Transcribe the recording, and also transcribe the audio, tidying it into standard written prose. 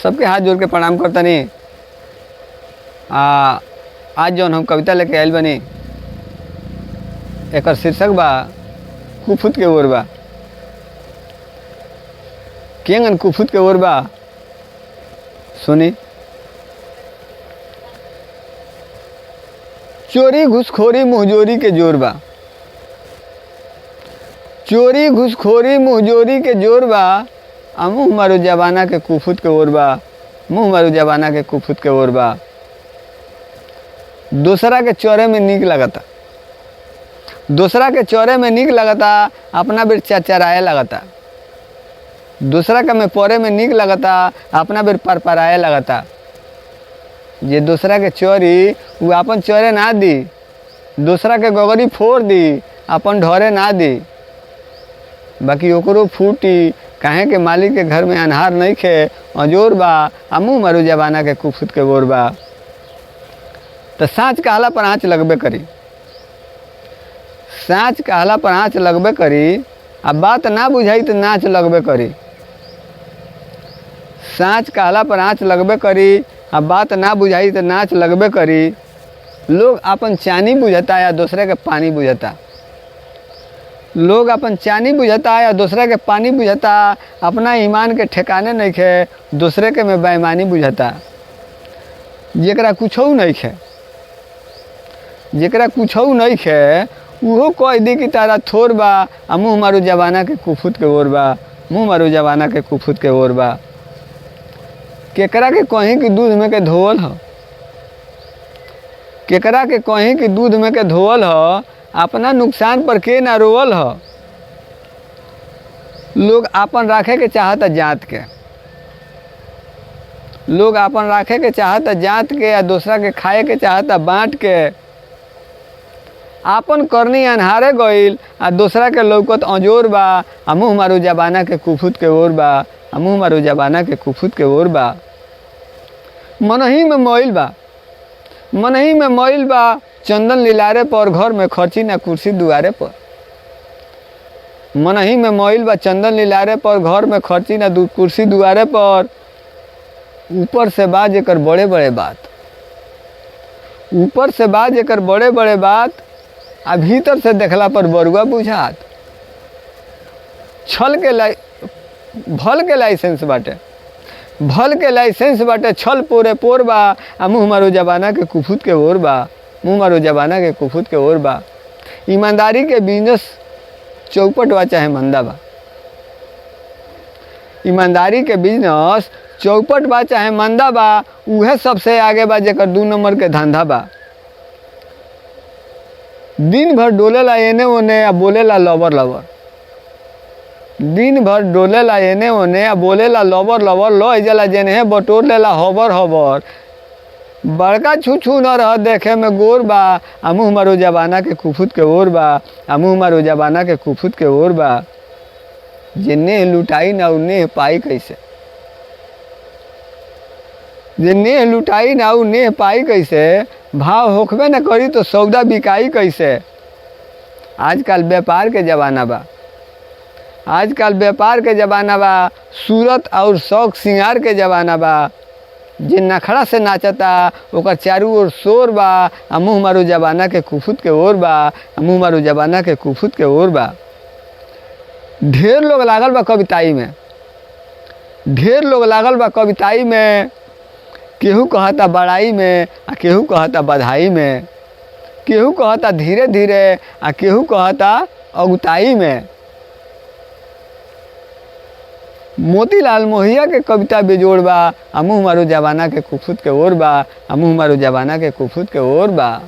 सबके हाथ जोड़ के प्रणाम करतनी। आज जौन हम कविता लेके आयल बनी एकर शीर्षक बा कुफुत के ओर बा। केंगन कुफुत के ओर बा सुनी। चोरी घुसखोरी मुहजोरी के जोर बा। चोरी घुसखोरी मुहजोरी के जोर बा। मुँह मारो जबाना के कुफुत के ओर बा। मुँह मारो जबाना के कुफुत के ओर बा। दूसरा के चौरे में नीक लगता। दूसरा के चौरे में नीक लगता। अपना बेर चरचराए लगता। दूसरा के में पौरे में नीक लगता। अपना बेर परपराए लगता। जे दूसरा के चोरी वो अपन चोरे ना दी। दूसरा के गोगरी फोड़ दी अपन ढोरे ना दी। बाकी ओकरो फूटी काहे के मालिक के घर में अनहार नहीं खे अजोर बा। मुँह मारू जबाना के कुफुत के ओर बा। तो साँच कहला पर आँच लगबे करी। साँच कहला पर आँच लगबे करी। अब बात ना बुझाई तो नाच लगबे करी। साँच कहला पर आँच लगबे करी। अब बात ना बुझाई तो नाच लगबे करी। लोग अपन चानी बुझता या दूसरे के पानी बुझता। लोग अपन चानी बुझता या दूसरे के पानी बुझता। अपना ईमान के ठिकाने नहीं खे दूसरे के में बेईमानी बुझता। जेकरा कुछो नहीं खे जेकरा कुछो नहीं खे उहो कह दी कि तारा थोर बा। मुँह मारू जबाना के कुफुत के ओर बा। मुँह मारू जबाना के कुफुत के ओर बा। केकरा के कहीं कि दूध में के धोवल हो। केकरा के कहीं कि दूध में के धोवल हो। अपना नुकसान पर के ना रोवल हो। लोग आपन राखे के चाहता जात के। लोग आपन राखे के चाहता जात के या दूसरा के खाए के चाहता बांट के। आपन करनी अनहारे गईल आ दूसरा के लौकत अजोर बा। मुँह मारू जबाना के कुफुत के ओर बा। मुँह मारू जबाना के कुफुत के ओर बा। मनही में मोइल बा। मनही में मोइल बा। चंदन लिलारे पर घर में खर्ची ना कुर्सी दुआरे पर। मनही में मोइल बा। चंदन लिलारे पर घर में खर्ची ना कुर्सी दुआरे पर। ऊपर से बाज एकर बड़े बड़े बात। ऊपर से बाज एकर बड़े बड़े बात। आ भीतर से देखला पर बरुआ बुझात। भल के लाइसेंस बाटे। भल के लाइसेंस बाटे छल पोरे पोर बा। मुँह मारो जबाना के कुफुत के ओर बा। मुँह मारो जबाना के कुफुत के ओर बा। ईमानदारी के बिजनेस चौपट बा चाहे मंदा बा। ईमानदारी के बिजनेस चौपट बा चाहे मंदा बा। उहे सबसे आगे बा जेकर 2 नंबर के धंधा बा। दिन भर डोलेला एने ओने आ बोलेला लवर लवर। दिन भर डोलेला एने ओने आ बोलेला लवर लवर। लय जाला जेने बटोर लेला हबर हबर। बड़का छू न रह देखे में गोर बा। मुँह मारो जबाना के कुफुत के ओर बा। मुँह मारो जबाना के कुफुत के ओर बा। जे नेह लुटाई ना उ नेह पाई कैसे। जे नेह लुटाई ना उ नेह पाई कैसे। भाव होखबे न करी तो सौदा बिकाई कैसे। आजकल व्यापार के जमाना बा। आजकल व्यापार के जमाना बा। सूरत और शौक सिंगार के जमाना बा। जे नखड़ा से नाचता ओकर चारू ओर शोर बा। मुँह मारू जबाना के कुफुत के ओर बा। मुँह मारू जबाना के कुफुत के ओर बा। ढेर लोग लागल बा कविताई में। ढेर लोग लागल बा कविताई में। केहू कहता बड़ाई में आ केहू कहता बधाई में। केहू कहता धीरे धीरे आ केहू कहता अगुताई में। मोतीलाल मोहिया के कविता बेजोड़ बा। मुँह मारू जबाना के कुफुत के ओर बा। मुँह मारू जबाना के कुफुत के ओर बा।